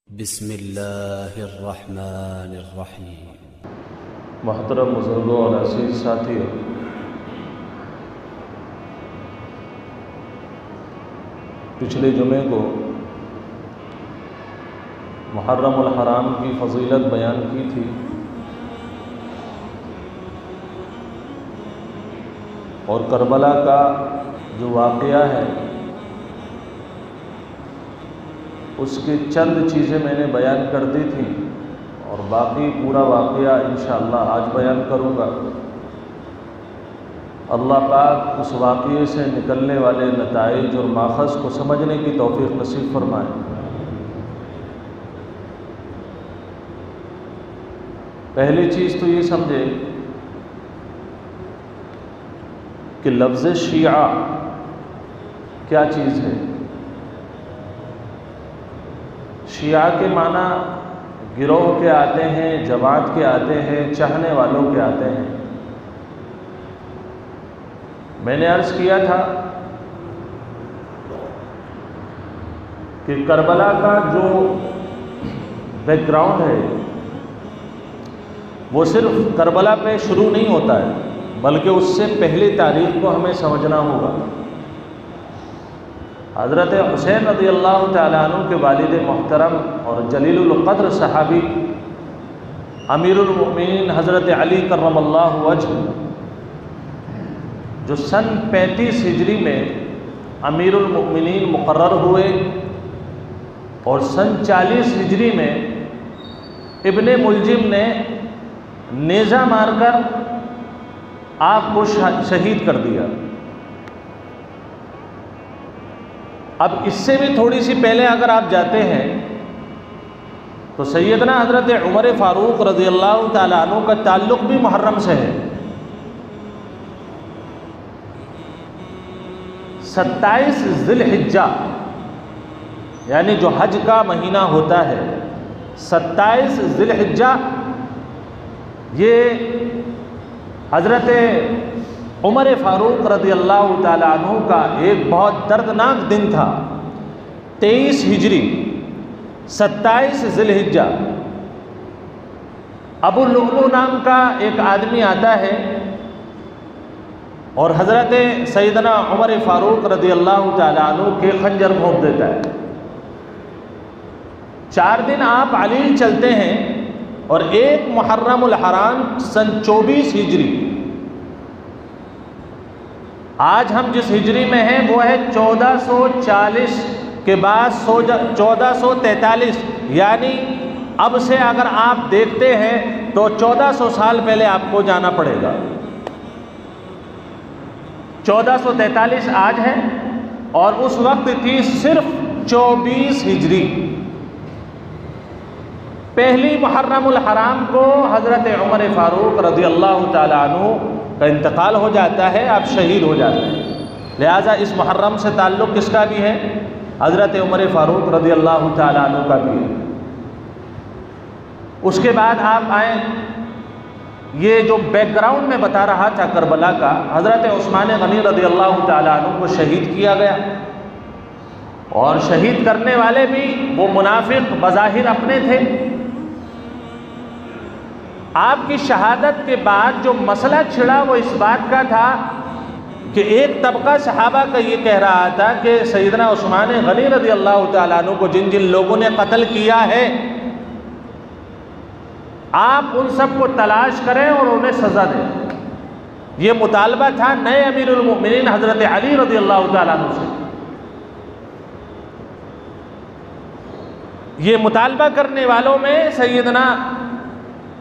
बिस्मिल्लाहिर्रहमानिर्रहीम। मोहतरम बुजुर्गों और अज़ीज़ साथियों, पिछले जुमे को मुहर्रमुल हराम की फ़ज़ीलत बयान की थी और करबला का जो वाक़या है उसकी चंद चीज़ें मैंने बयान कर दी थी और बाकी पूरा वाक़या इंशाअल्लाह आज बयान करूँगा। अल्लाह पाक उस वाक़ये से निकलने वाले नताइज और माखज़ को समझने की तौफ़ीक़ नसीब फरमाए। पहली चीज़ तो ये समझे कि लफ्ज़ शिया क्या चीज़ है। शिया के माना गिरोह के आते हैं, जमात के आते हैं, चाहने वालों के आते हैं। मैंने अर्ज़ किया था कि करबला का जो बैकग्राउंड है वो सिर्फ करबला पे शुरू नहीं होता है, बल्कि उससे पहली तारीख़ को हमें समझना होगा। हज़रत हुसैन रज़ियल्लाहु तआला अन्हु के वालिद मोहतरम और जलीलुल क़द्र सहाबी अमीरुल मोमिनीन हज़रत अली कर्रमल्लाहु वजह, जो सन 35 हिजरी में अमीरुल मोमिनीन मुक़र्रर हुए और सन 40 हिजरी में इब्ने मुलजिम ने नेज़ा मारकर आपको शहीद कर दिया। अब इससे भी थोड़ी सी पहले अगर आप जाते हैं तो सैयदना हज़रत उमर फ़ारूक रज़ियल्लाहु ताला अन्हु का ताल्लुक़ भी मुहर्रम से है। 27 ज़िलहिज्जा यानी जो हज का महीना होता है, 27 ज़िलहिज्जा ये हज़रत उमर फ़ारूक रज़ियल्लाहु ताला अन्हु का एक बहुत दर्दनाक दिन था। 23 हिजरी 27 ज़िलहिज्जा अबू लुअलु नाम का एक आदमी आता है और हज़रत सैयदना उमर फ़ारूक रज़ियल्लाहु ताला अन्हु के खंजर भोंक देता है। 4 दिन आप अलील चलते हैं और एक मुहर्रमुल हराम सन 24 हिजरी, आज हम जिस हिजरी में हैं वो है 1440 के बाद 1443, यानी अब से अगर आप देखते हैं तो 1400 साल पहले आपको जाना पड़ेगा। 1443 आज है और उस वक्त थी सिर्फ 24 हिजरी। पहली मुहर्रमुल हराम को हज़रत उमर फ़ारूक रज़ियल्लाहु ताला अन्हु का इंतकाल हो जाता है, आप शहीद हो जाते हैं। लिहाजा इस मुहर्रम से ताल्लुक़ किसका भी है? हज़रत उमर फ़ारूक रज़ियल्लाहु ताला अन्हु का भी है। उसके बाद आप आए, ये जो बैकग्राउंड में बता रहा था करबला का, हज़रत उस्मान गनी रज़ियल्लाहु ताला अन्हु को शहीद किया गया और शहीद करने वाले भी वो मुनाफिक बज़ाहिर अपने थे। आपकी शहादत के बाद जो मसला छिड़ा वो इस बात का था कि एक तबका सहाबा का ये कह रहा था कि सैयदना उस्मान गनी रज़ियल्लाहु ताला अन्हु को जिन जिन लोगों ने कत्ल किया है आप उन सबको तलाश करें और उन्हें सज़ा दें। ये मुतालबा था नए अमीरुल मोमिनीन हज़रत अली रज़ियल्लाहु ताला अन्हु से। ये मुतालबा करने वालों में सैयदना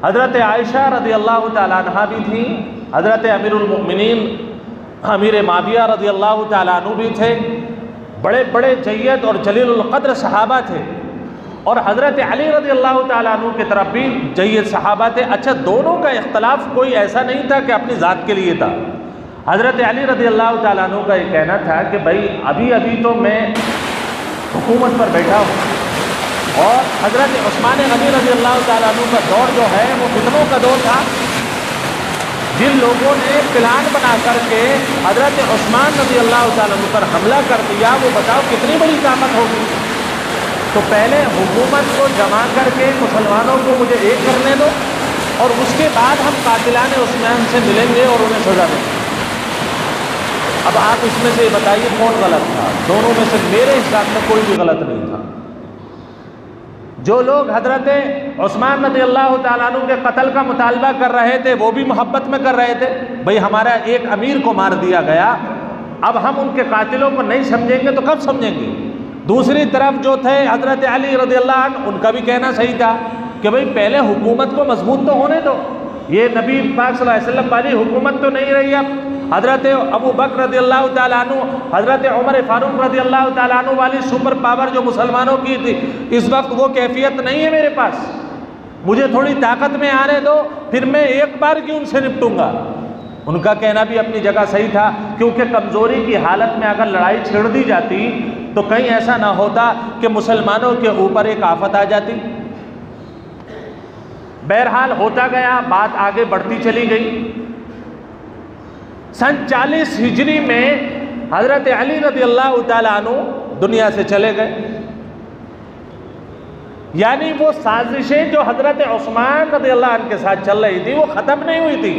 हज़रत आयशा रज़ियल्लाहु ताला अन्हा भी थी, हज़रत अमीरुल मोमिनीन अमीर माविया रज़ियल्लाहु ताला अन्हु भी थे, बड़े बड़े जय्यद और जलीलुल क़द्र सहाबा थे और हज़रत अली रज़ियल्लाहु ताला अन्हु की तरफ भी जय्यद सहाबा थे। अच्छा, दोनों का इख्तलाफ कोई ऐसा नहीं था कि अपनी ज़ात के लिए था। हज़रत अली रज़ियल्लाहु ताला अन्हु का ये कहना था कि भाई अभी अभी तो मैं हुकूमत पर बैठा हूँ और हज़रत उस्मान गनी रज़ियल्लाहु ताला अन्हु का दौर जो है वो फितनों का दौर था। जिन लोगों ने प्लान बना करके हज़रत उस्मान रज़ियल्लाहु ताला अन्हु पर हमला कर दिया, वो बताओ कितनी बड़ी ताकत होगी। तो पहले हुकूमत को जमा करके मुसलमानों को मुझे एक करने दो, और उसके बाद हम कातिलाने उस्मान से मिलेंगे और उन्हें सजा देंगे। अब आप इसमें से बताइए कौन गलत था? दोनों में से मेरे हिसाब में कोई भी गलत नहीं था। जो लोग हजरत उस्मान रज़ी अल्लाह ताला अन्हु के कत्ल का मुतालबा कर रहे थे वो भी मोहब्बत में कर रहे थे, भाई हमारा एक अमीर को मार दिया गया, अब हम उनके कातिलों को नहीं समझेंगे तो कब समझेंगे। दूसरी तरफ जो थे हजरत अली रज़ी अल्लाह अन्हु, उनका भी कहना सही था कि भाई पहले हुकूमत को मजबूत तो होने दो, ये नबी पाक सल्लल्लाहु अलैहि वसल्लम वाली हुकूमत तो नहीं रही। अब हजरत अबू बकर रज़ी अल्लाह ताला अन्हु, हजरत उमर फारूक रज़ी अल्लाह ताला अन्हु वाली सुपर पावर जो मुसलमानों की थी, इस वक्त वो कैफियत नहीं है मेरे पास, मुझे थोड़ी ताकत में आने दो, फिर मैं एक बार की उनसे निपटूंगा। उनका कहना भी अपनी जगह सही था, क्योंकि कमज़ोरी की हालत में अगर लड़ाई छेड़ दी जाती तो कहीं ऐसा ना होता कि मुसलमानों के ऊपर एक आफत आ जाती। बहरहाल होता गया, बात आगे बढ़ती चली गई। सन 40 हिजरी में हजरत अली रज़ी अल्लाह ताला अन्हु दुनिया से चले गए, यानी वो साजिशें जो हजरत उस्मान रज़ी अल्लाह अन्हु के साथ चल रही थी वो ख़त्म नहीं हुई थी,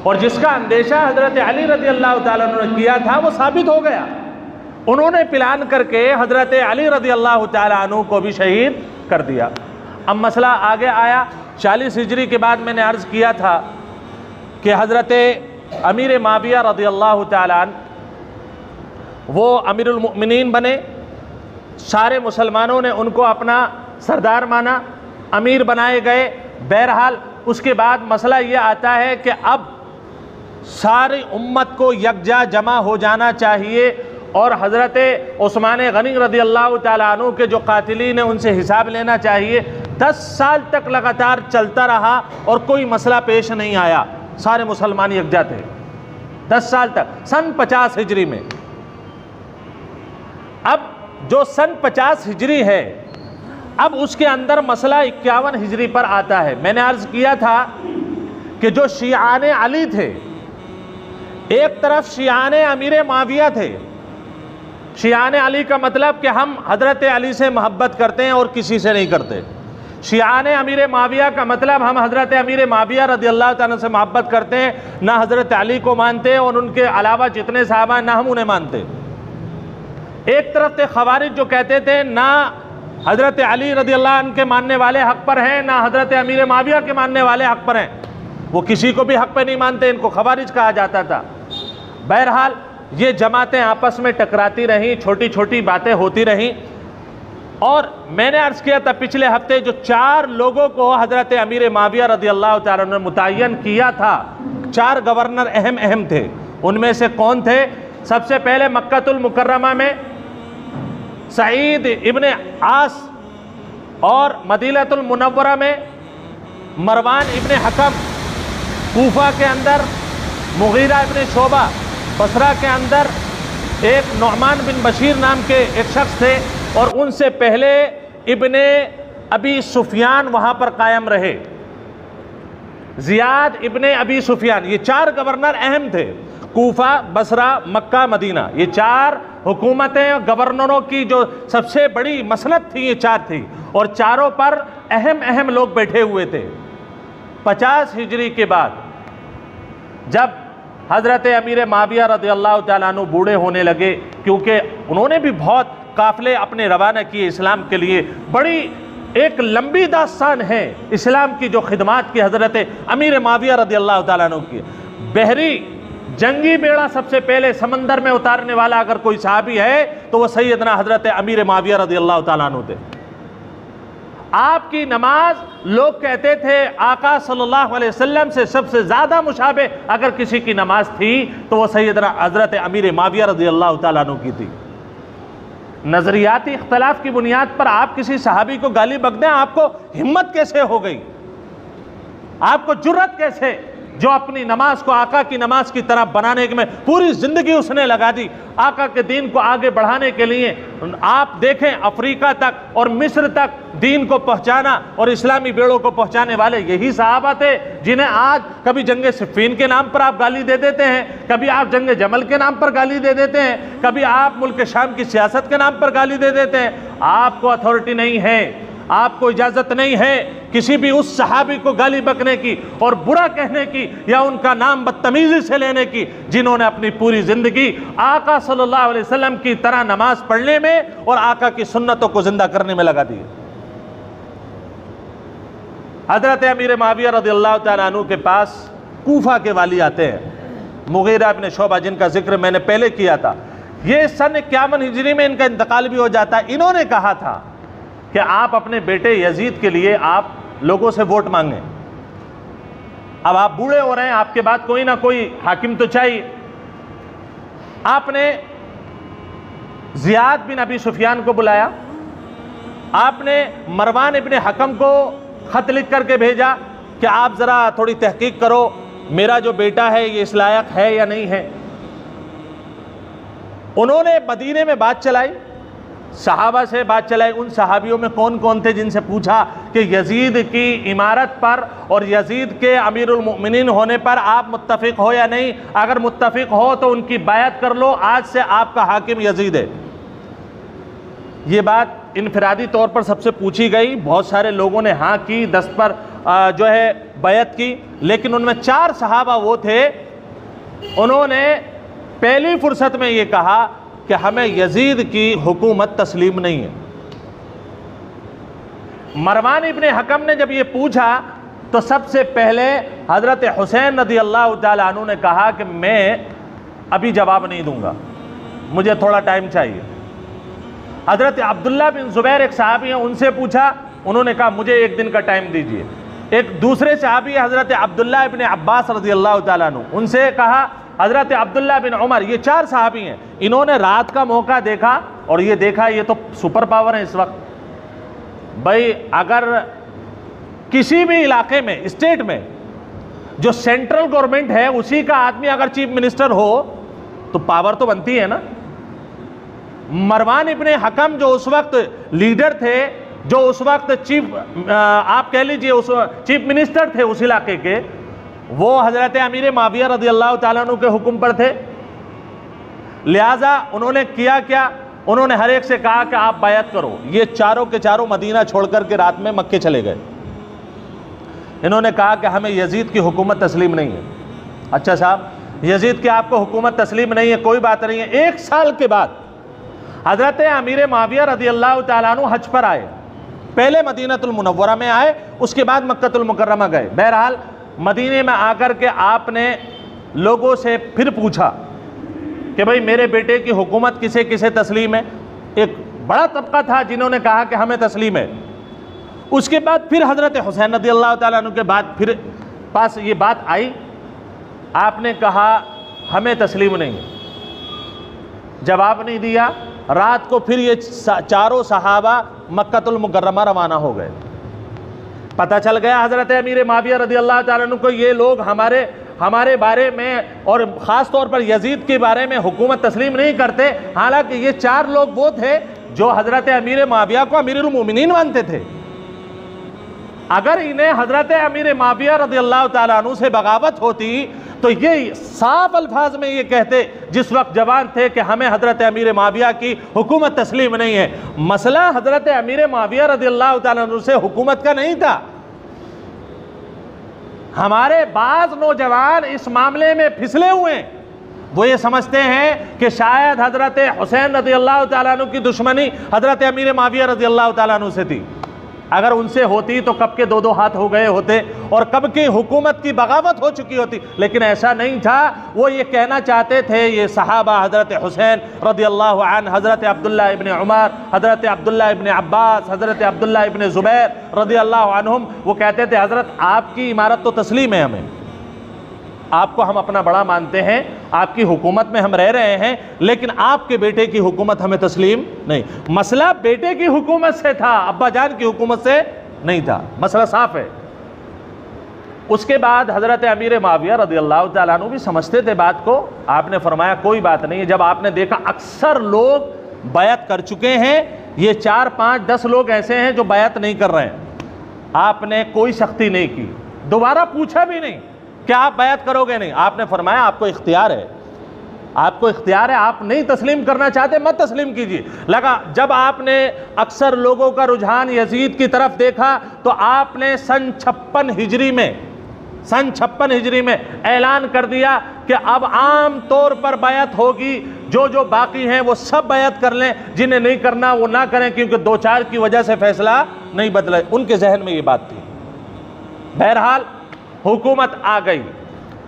और जिसका अंदेशा हजरत अली रज़ी अल्लाह ताला अन्हु ने किया था वो साबित हो गया। उन्होंने प्लान करके हजरत अली रज़ी अल्लाह ताला अन्हु को भी शहीद कर दिया। अब मसला आगे आया। 40 हिजरी के बाद मैंने अर्ज़ किया था कि हजरत अमीर माविया रज़ी अल्लाह ताला अन्हु वो अमीरुल मुमिनीन बने, सारे मुसलमानों ने उनको अपना सरदार माना, अमीर बनाए गए। बहरहाल उसके बाद मसला ये आता है कि अब सारी उम्मत को यकजा जमा हो जाना चाहिए, और हज़रत उस्मान गनी रज़ी अल्लाह ताला अन्हु के जो कातिलीन हैं उनसे हिसाब लेना चाहिए। 10 साल तक लगातार चलता रहा और कोई मसला पेश नहीं आया, सारे मुसलमान यकजा थे 10 साल तक, सन 50 हिजरी में। अब जो सन 50 हिजरी है, अब उसके अंदर मसला 51 हिजरी पर आता है। मैंने अर्ज़ किया था कि जो शियाने अली थे, एक तरफ शियाने अमीर माविया थे। शियाने अली का मतलब कि हम हज़रत अली से मोहब्बत करते हैं और किसी से नहीं करते। शियाने अमीर माविया का मतलब हम हज़रत अमीर माविया रज़ी अल्लाह ताला से मोहब्बत करते हैं, ना हज़रत अली को मानते और उनके अलावा जितने साहबा ना हम उन्हें मानते। एक तरफ थे खवारिज जो कहते थे ना हज़रत अली रज़ी अल्लाह अन्हु के मानने वाले हक़ पर हैं, ना हज़रत अमीर माविया के मानने वाले हक़ पर हैं, वो किसी को भी हक़ पे नहीं मानते, इनको खवारिज कहा जाता था। बहरहाल ये जमातें आपस में टकराती रहीं, छोटी छोटी बातें होती रहीं, और मैंने अर्ज़ किया था पिछले हफ्ते जो 4 लोगों को हज़रत अमीर माविया रज़ी अल्लाह ताला ने मुतय्यन किया था, 4 गवर्नर अहम थे। उनमें से कौन थे? सबसे पहले मक्कातुल मुकर्रमा में सईद इब्ने आस, और मदीनतुल मुनव्वरा में मरवान इब्ने हकम, कूफा के अंदर मुगीरा इब्ने शोबा, बसरा के अंदर एक नुअमान बिन बशीर नाम के एक शख्स थे, और उनसे पहले इब्ने अबी सुफियान वहाँ पर कायम रहे, ज़ियाद इब्ने अबी सुफियान। ये 4 गवर्नर अहम थे, कूफा, बसरा, मक्का, मदीना। ये 4 हुकूमतें गवर्नरों की जो सबसे बड़ी मसनद थी ये 4 थी, और चारों पर अहम लोग बैठे हुए थे। 50 हिजरी के बाद जब हज़रत अमीर माविया रज़ी अल्लाह ताला अन्हु बूढ़े होने लगे, क्योंकि उन्होंने भी बहुत काफ़िले अपने रवाना किए इस्लाम के लिए, बड़ी एक लंबी दास्तान है इस्लाम की जो खिदमात की हज़रत अमीर माविया रज़ी अल्लाह ताला अन्हु की। बहरी जंगी बेड़ा सबसे पहले समंदर में उतारने वाला अगर कोई सहाबी है तो वह सैयदना हज़रत अमीर माविया रज़ी अल्लाह ताला अन्हु थे। आपकी नमाज लोग कहते थे आका सल्लल्लाहु अलैहि वसल्लम से सबसे ज़्यादा मुशाबे अगर किसी की नमाज थी तो वह सैयदना हज़रत अमीर माविया रज़ी अल्लाह ताला अन्हु की थी। नज़रियाती इख्तलाफ की बुनियाद पर आप किसी सहाबी को गाली बक दें, आपको हिम्मत कैसे हो गई, आपको जुर्रत कैसे? जो अपनी नमाज को आका की नमाज की तरह बनाने में पूरी ज़िंदगी उसने लगा दी, आका के दीन को आगे बढ़ाने के लिए। आप देखें अफ्रीका तक और मिस्र तक दीन को पहुंचाना और इस्लामी बेड़ों को पहुंचाने वाले यही सहाबा थे, जिन्हें आज कभी जंगे सिफ़ीन के नाम पर आप गाली दे देते हैं, कभी आप जंगे जमल के नाम पर गाली दे देते हैं, कभी आप मुल्क शाम की सियासत के नाम पर गाली दे देते हैं। आपको अथॉरिटी नहीं है, आपको इजाज़त नहीं है किसी भी उस सहाबी को गाली बकने की और बुरा कहने की या उनका नाम बदतमीज़ी से लेने की, जिन्होंने अपनी पूरी ज़िंदगी आका सल्लल्लाहु अलैहि वसल्लम की तरह नमाज पढ़ने में और आका की सुन्नतों को ज़िंदा करने में लगा दी। हज़रत अमीर माविया रज़ियल्लाहु ताला अन्हु के पास कूफा के वाली आते हैं, मुगीरा इब्न शोबा, जिनका जिक्र मैंने पहले किया था। ये सन 51 हिजरी में इनका इंतकाल भी हो जाता है। इन्होंने कहा था कि आप अपने बेटे यजीद के लिए आप लोगों से वोट मांगें। अब आप बूढ़े हो रहे हैं, आपके बाद कोई ना कोई हाकिम तो चाहिए। आपने ज़ियाद बिन अबी सुफियान को बुलाया, आपने मरवान इब्न हकम को ख़त लिख करके भेजा कि आप ज़रा थोड़ी तहकीक करो, मेरा जो बेटा है ये इस लायक है या नहीं है। उन्होंने मदीने में बात चलाई, सहाबा से बात चलाई। उन सहाबियों में कौन कौन थे जिनसे पूछा कि यजीद की इमारत पर और यजीद के अमीरुल मोमिनीन होने पर आप मुत्तफिक हो या नहीं? अगर मुत्तफिक हो तो उनकी बायत कर लो, आज से आपका हाकिम यजीद है। ये बात इनफरादी तौर पर सबसे पूछी गई, बहुत सारे लोगों ने हाँ की, 10 पर जो है बैत की, लेकिन उनमें 4 सहाबा वो थे, उन्होंने पहली फुर्सत में ये कहा कि हमें यजीद की हुकूमत तस्लीम नहीं है। मरवान इब्ने हकम ने जब ये पूछा तो सबसे पहले हज़रत हुसैन रज़ियल्लाहु ताला अन्हु ने कहा कि मैं अभी जवाब नहीं दूंगा, मुझे थोड़ा टाइम चाहिए। हज़रत अब्दुल्ला बिन ज़ुबैर एक सहाबी हैं, उनसे पूछा, उन्होंने कहा मुझे 1 दिन का टाइम दीजिए। एक दूसरे सहाबी हज़रत अब्दुल्ला इब्ने अब्बास रज़ियल्लाहु ताला अन्हु, उनसे कहा हज़रत अब्दुल्ला बिन उमर। ये 4 सहाबी हैं। इन्होंने रात का मौका देखा और ये देखा ये तो सुपर पावर है इस वक्त। भाई अगर किसी भी इलाके में, स्टेट में जो सेंट्रल गवर्नमेंट है उसी का आदमी अगर चीफ मिनिस्टर हो तो पावर तो बनती है ना। मरवान इब्ने हकम जो उस वक्त लीडर थे, जो उस वक्त आप कह लीजिए उस चीफ मिनिस्टर थे उस इलाके के, वो हज़रत अमीर माविया रज़ियल्लाहु ताला अन्हु के हुक्म पर थे। लिहाजा उन्होंने किया क्या, उन्होंने हर एक से कहा कि आप बायत करो। ये चारों के चारों मदीना छोड़कर के रात में मक्के चले गए। इन्होंने कहा कि हमें यजीद की हुकूमत तस्लीम नहीं है। अच्छा साहब, यजीद की आपको हुकूमत तस्लीम नहीं है, कोई बात नहीं है। 1 साल के बाद हज़रत अमीर माविया रज़ियल्लाहु ताला अन्हु हज पर आए। पहले मदीनतुल मुनव्वरा में आए, उसके बाद मक्कतुल मुकर्रमा गए। बहरहाल मदीने में आकर के आपने लोगों से फिर पूछा कि भाई मेरे बेटे की हुकूमत किसे किसे तस्लीम है। एक बड़ा तबका था जिन्होंने कहा कि हमें तस्लीम है। उसके बाद फिर हज़रत हुसैन रज़ियल्लाहु ताला अन्हु के बाद फिर पास ये बात आई, आपने कहा हमें तस्लीम नहीं है, जवाब नहीं दिया। रात को फिर ये चारों सहाबा मक्कतुल मुकर्रमा रवाना हो गए। पता चल गया हज़रत अमीर माविया रज़ियल्लाहु ताला अन्हु को ये लोग हमारे बारे में और ख़ास तौर पर यजीद के बारे में हुकूमत तस्लीम नहीं करते। हालांकि ये 4 लोग वो थे जो हज़रत अमीर माविया को अमीरुल मोमिनीन मानते थे। अगर इन्हें हज़रत अमीर माविया रज़ियल्लाहु ताला अन्हु से बगावत होती तो ये साफ अल्फाज में ये कहते जिस वक्त जवान थे कि हमें हज़रत अमीर माविया की हुकूमत तस्लीम नहीं है। मसला हज़रत अमीर माविया रज़ियल्लाहु ताला अन्हु से हुकूमत का नहीं था। हमारे बाज़ नौजवान इस मामले में फिसले हुए हैं। वो ये समझते हैं कि शायद हज़रत हुसैन रज़ियल्लाहु ताला अन्हु की दुश्मनी हज़रत अमीर माविया रज़ियल्लाहु ताला अन्हु से थी। अगर उनसे होती तो कब के 2-2 हाथ हो गए होते और कब की हुकूमत की बगावत हो चुकी होती, लेकिन ऐसा नहीं था। वो ये कहना चाहते थे, ये सहाबा हज़रत हुसैन रज़ियल्लाहु अन्हु, हज़रत अब्दुल्ला इब्न उमर, हज़रत अब्दुल्ला इब्न अब्बास, हज़रत अब्दुल्ला इब्न ज़ुबैर रज़ियल्लाहु अन्हुम, वो कहते थे हज़रत आपकी इमारत तो तस्लीम है, हमें आपको हम अपना बड़ा मानते हैं, आपकी हुकूमत में हम रह रहे हैं, लेकिन आपके बेटे की हुकूमत हमें तस्लीम नहीं। मसला बेटे की हुकूमत से था, अब्बा जान की हुकूमत से नहीं था। मसला साफ है। उसके बाद हज़रत अमीर माविया रज़ियल्लाहु ताला अन्हु भी समझते थे बात को। आपने फरमाया कोई बात नहीं है। जब आपने देखा अक्सर लोग बैत कर चुके हैं, ये 4, 5, 10 लोग ऐसे हैं जो बैत नहीं कर रहे हैं, आपने कोई सख्ती नहीं की, दोबारा पूछा भी नहीं कि आप बैत करोगे नहीं। आपने फरमाया आपको इख्तियार है, आपको इख्तियार है, आप नहीं तस्लीम करना चाहते मत तस्लीम कीजिए। लगा जब आपने अक्सर लोगों का रुझान यजीद की तरफ देखा तो आपने सन 56 हिजरी में ऐलान कर दिया कि अब आम तौर पर बैत होगी, जो जो बाकी हैं वो सब बैत कर लें, जिन्हें नहीं करना वो ना करें, क्योंकि 2-4 की वजह से फैसला नहीं बदला। उनके जहन में ये बात थी। बहरहाल हुकूमत आ गई।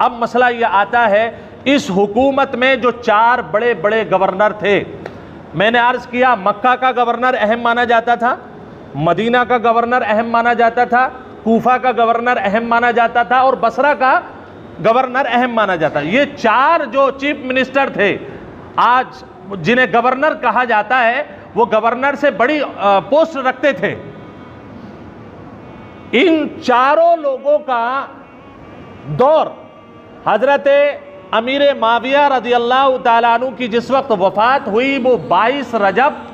अब मसला ये आता है, इस हुकूमत में जो 4 बड़े बड़े गवर्नर थे, मैंने अर्ज किया मक्का का गवर्नर अहम माना जाता था, मदीना का गवर्नर अहम माना जाता था, कूफा का गवर्नर अहम माना जाता था और बसरा का गवर्नर अहम माना जाता। ये 4 जो चीफ मिनिस्टर थे, आज जिन्हें गवर्नर कहा जाता है, वो गवर्नर से बड़ी पोस्ट रखते थे। इन चारों लोगों का दौर हजरत अमीर माविया रज़ियल्लाहु ताला अन्हु की जिस वक्त वफात हुई वो 22 रजब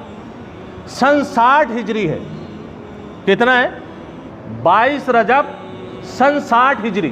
सन 60 हिजरी है। कितना है? 22 रजब सन 60 हिजरी।